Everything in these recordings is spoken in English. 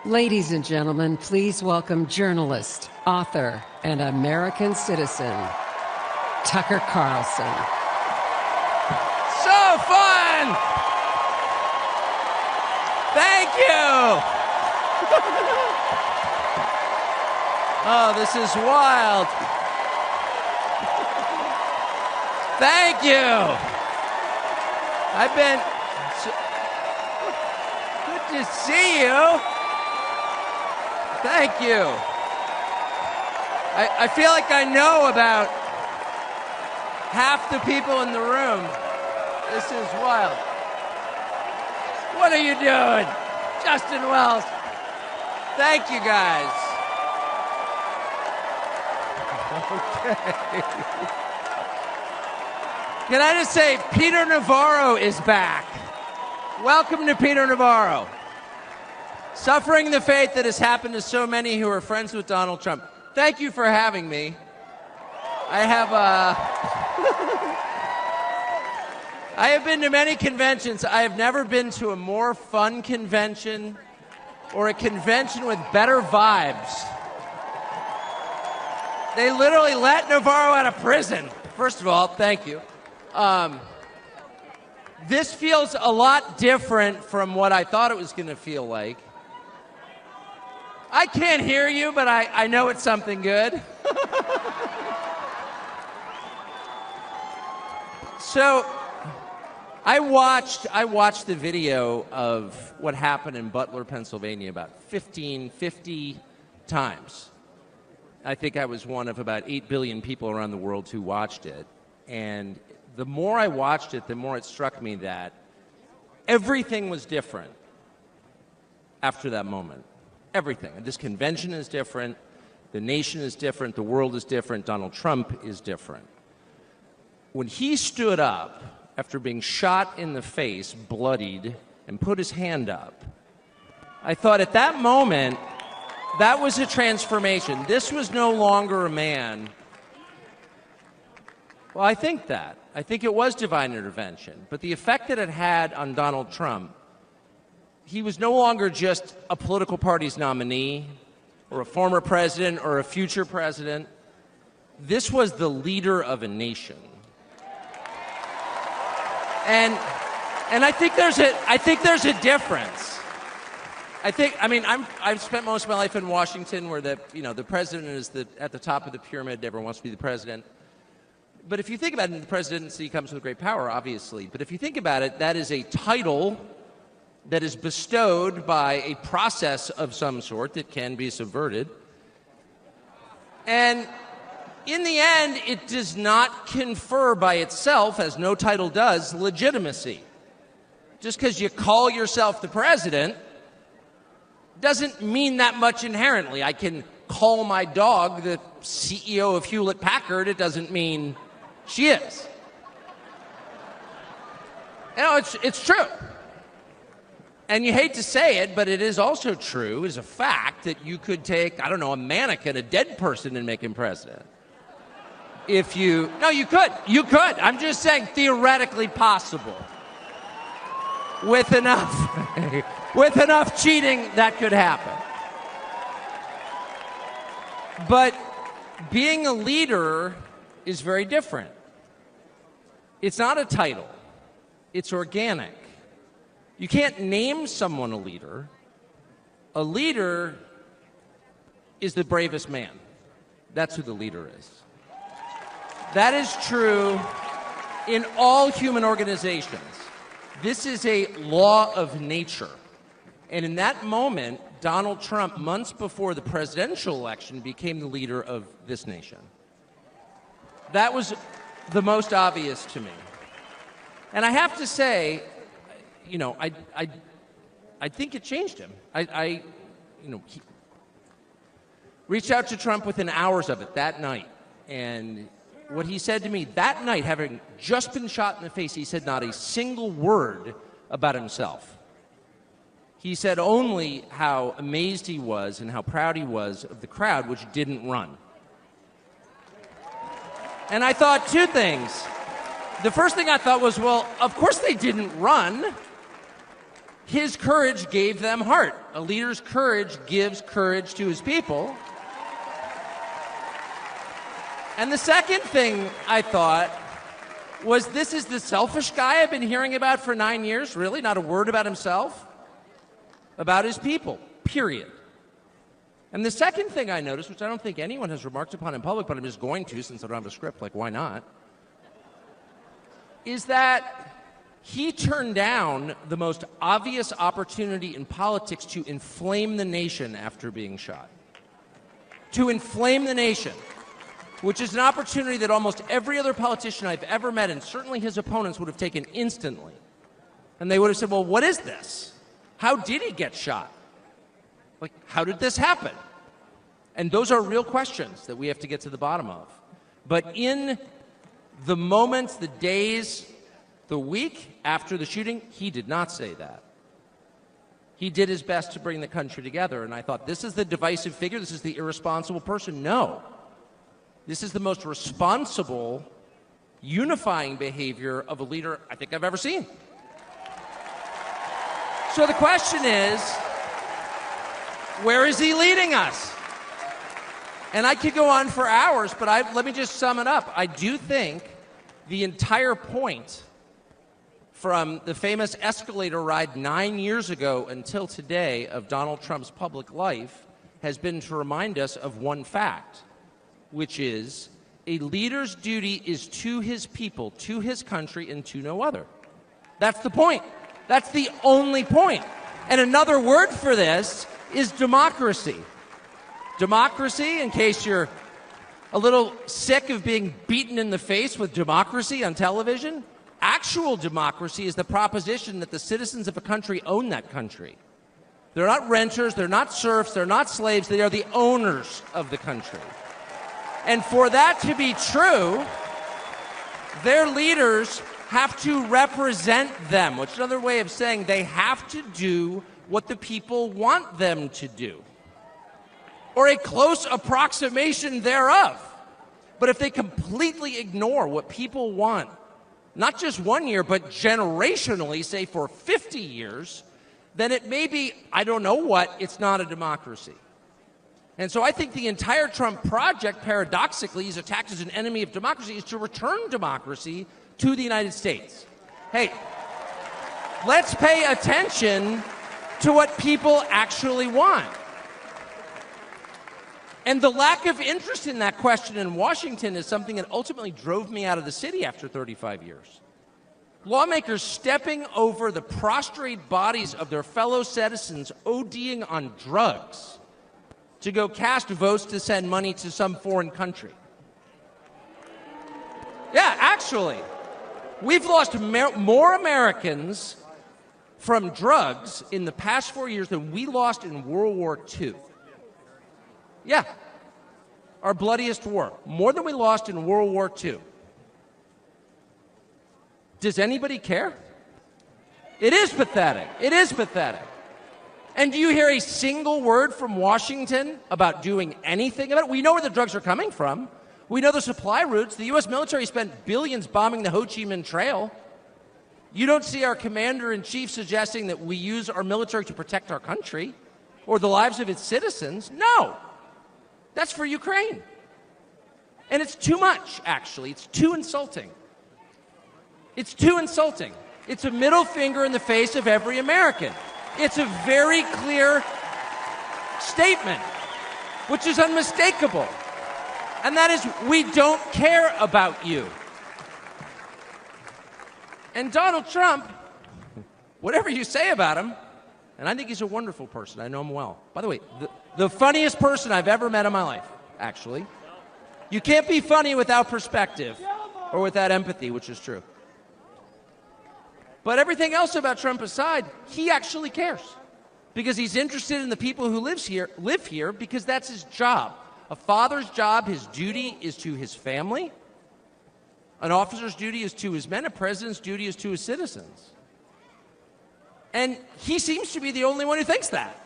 Ladies and gentlemen, please welcome journalist, author, and American citizen, Tucker Carlson. So fun! Thank you! Oh, this is wild. Thank you! I've been... Good to see you! Thank you. I feel like I know about half the people in the room. This is wild. What are you doing? Justin Wells. Thank you, guys. Okay. Can I just say, Peter Navarro is back. Welcome to Peter Navarro. Suffering the fate that has happened to so many who are friends with Donald Trump. Thank you for having me. I have been to many conventions. I have never been to a more fun convention or a convention with better vibes. They literally let Navarro out of prison. First of all, thank you. This feels a lot different from what I thought it was going to feel like. I can't hear you, but I know it's something good. So, I watched the video of what happened in Butler, Pennsylvania about 50 times. I think I was one of about 8 billion people around the world who watched it. And the more I watched it, the more it struck me that everything was different after that moment. Everything. This convention is different. The nation is different. The world is different. Donald Trump is different. When he stood up after being shot in the face, bloodied, and put his hand up, I thought at that moment, that was a transformation. This was no longer a man. Well, I think that. I think it was divine intervention. But the effect that it had on Donald Trump, he was no longer just a political party's nominee or a former president or a future president. This was the leader of a nation. And I think there's a difference. I've spent most of my life in Washington where the president is at the top of the pyramid. Everyone wants to be the president. But if you think about it, the presidency comes with great power, obviously. But if you think about it, that is a title that is bestowed by a process of some sort that can be subverted. And in the end, it does not confer by itself, as no title does, legitimacy. Just because you call yourself the president doesn't mean that much inherently. I can call my dog the CEO of Hewlett-Packard. It doesn't mean she is. You know, it's true. And you hate to say it, but it is also true, as a fact, that you could take, I don't know, a mannequin, a dead person, and make him president. No, you could. You could. I'm just saying, theoretically possible. With enough cheating, that could happen. But being a leader is very different. It's not a title. It's organic. You can't name someone a leader. A leader is the bravest man. That's who the leader is. That is true in all human organizations. This is a law of nature. And in that moment, Donald Trump, months before the presidential election, became the leader of this nation. That was the most obvious to me. And I have to say, you know, I think it changed him. He reached out to Trump within hours of it that night. And what he said to me that night, having just been shot in the face, he said not a single word about himself. He said only how amazed he was and how proud he was of the crowd, which didn't run. And I thought two things. The first thing I thought was, well, of course they didn't run. his courage gave them heart. A leader's courage gives courage to his people. And the second thing I thought was, this is the selfish guy I've been hearing about for 9 years? Really? Not a word about himself? About his people, period. And the second thing I noticed, which I don't think anyone has remarked upon in public, but I'm just going to since I don't have a script, like why not, is that he turned down the most obvious opportunity in politics to inflame the nation after being shot. To inflame the nation, which is an opportunity that almost every other politician I've ever met, and certainly his opponents, would have taken instantly. And they would have said, well, what is this? How did he get shot? Like, how did this happen? And those are real questions that we have to get to the bottom of. But in the moments, the days, the week after the shooting, he did not say that. He did his best to bring the country together, and I thought, this is the divisive figure, this is the irresponsible person. No. This is the most responsible, unifying behavior of a leader I think I've ever seen. So the question is, where is he leading us? And I could go on for hours, but let me just sum it up. I do think the entire point from the famous escalator ride 9 years ago until today of Donald Trump's public life has been to remind us of one fact, which is a leader's duty is to his people, to his country, and to no other. That's the point. That's the only point. And another word for this is democracy. Democracy, in case you're a little sick of being beaten in the face with democracy on television, actual democracy is the proposition that the citizens of a country own that country. They're not renters, they're not serfs, they're not slaves, they are the owners of the country. And for that to be true, their leaders have to represent them, which is another way of saying they have to do what the people want them to do, or a close approximation thereof. But if they completely ignore what people want, not just 1 year, but generationally, say for 50 years, then it may be, I don't know what, it's not a democracy. And so I think the entire Trump project, paradoxically, is attacked as an enemy of democracy, is to return democracy to the United States. Hey, let's pay attention to what people actually want. And the lack of interest in that question in Washington is something that ultimately drove me out of the city after 35 years. Lawmakers stepping over the prostrate bodies of their fellow citizens ODing on drugs to go cast votes to send money to some foreign country. Yeah, actually, we've lost more Americans from drugs in the past 4 years than we lost in World War II. Yeah, our bloodiest war. More than we lost in World War II. Does anybody care? It is pathetic. It is pathetic. And do you hear a single word from Washington about doing anything about it? We know where the drugs are coming from. We know the supply routes. The U.S. military spent billions bombing the Ho Chi Minh Trail. You don't see our commander-in-chief suggesting that we use our military to protect our country or the lives of its citizens. No. That's for Ukraine. And it's too much, actually. It's too insulting. It's too insulting. It's a middle finger in the face of every American. It's a very clear statement, which is unmistakable. And that is, we don't care about you. And Donald Trump, whatever you say about him, and I think he's a wonderful person. I know him well. By the way, the funniest person I've ever met in my life, actually. You can't be funny without perspective or without empathy, which is true. But everything else about Trump aside, he actually cares because he's interested in the people who live here because that's his job. A father's job, his duty is to his family. An officer's duty is to his men. A president's duty is to his citizens. And he seems to be the only one who thinks that.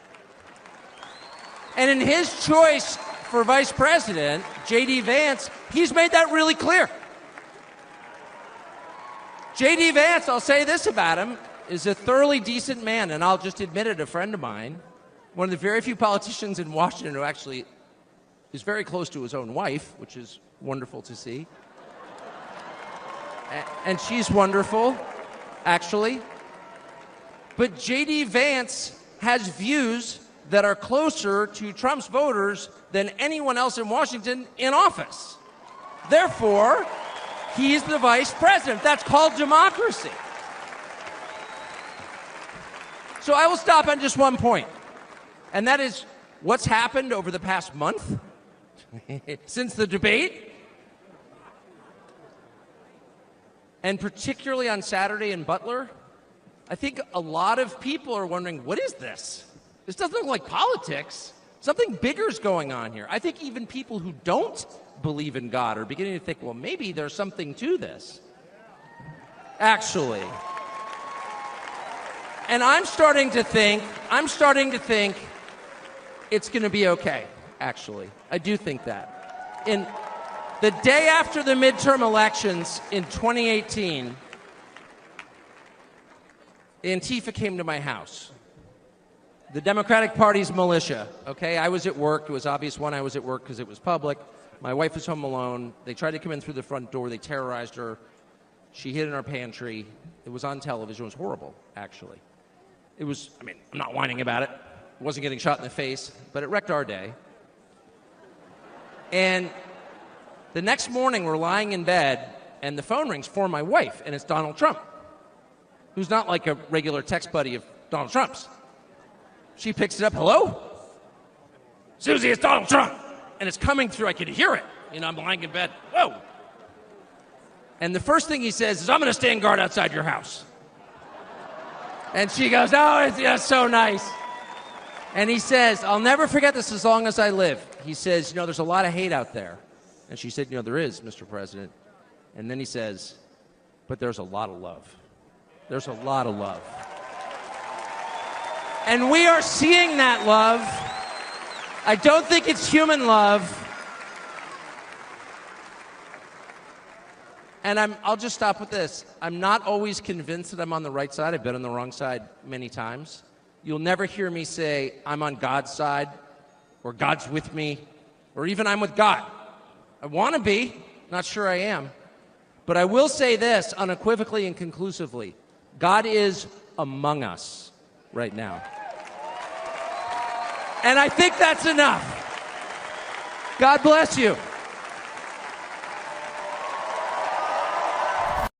And in his choice for vice president, J.D. Vance, he's made that really clear. J.D. Vance, I'll say this about him, is a thoroughly decent man, and I'll just admit it, a friend of mine, one of the very few politicians in Washington who actually is very close to his own wife, which is wonderful to see. And she's wonderful, actually. But J.D. Vance has views that are closer to Trump's voters than anyone else in Washington in office. Therefore, he's the vice president. That's called democracy. So I will stop on just one point, and that is what's happened over the past month since the debate, and particularly on Saturday in Butler. I think a lot of people are wondering, what is this? This doesn't look like politics. Something bigger is going on here. I think even people who don't believe in God are beginning to think, well, maybe there's something to this, actually. And I'm starting to think it's going to be okay, actually. I do think that. In the day after the midterm elections in 2018, Antifa came to my house. The Democratic Party's militia, okay? I was at work. It was obvious, one, I was at work because it was public. My wife was home alone. They tried to come in through the front door. They terrorized her. She hid in our pantry. It was on television. It was horrible, actually. It was, I mean, I'm not whining about it. I wasn't getting shot in the face, but it wrecked our day. And the next morning, we're lying in bed, and the phone rings for my wife, and it's Donald Trump, who's not like a regular text buddy of Donald Trump's. She picks it up, hello? Susie, it's Donald Trump. And it's coming through, I could hear it. You know, I'm lying in bed, whoa. And the first thing he says is, I'm gonna stand guard outside your house. And she goes, oh, it's so nice. And he says, I'll never forget this as long as I live. He says, you know, there's a lot of hate out there. And she said, you know, there is, Mr. President. And then he says, but there's a lot of love. There's a lot of love. And we are seeing that love. I don't think it's human love. And I'll just stop with this. I'm not always convinced that I'm on the right side. I've been on the wrong side many times. You'll never hear me say, I'm on God's side, or God's with me, or even I'm with God. I want to be, not sure I am. But I will say this unequivocally and conclusively. God is among us right now. And I think that's enough. God bless you.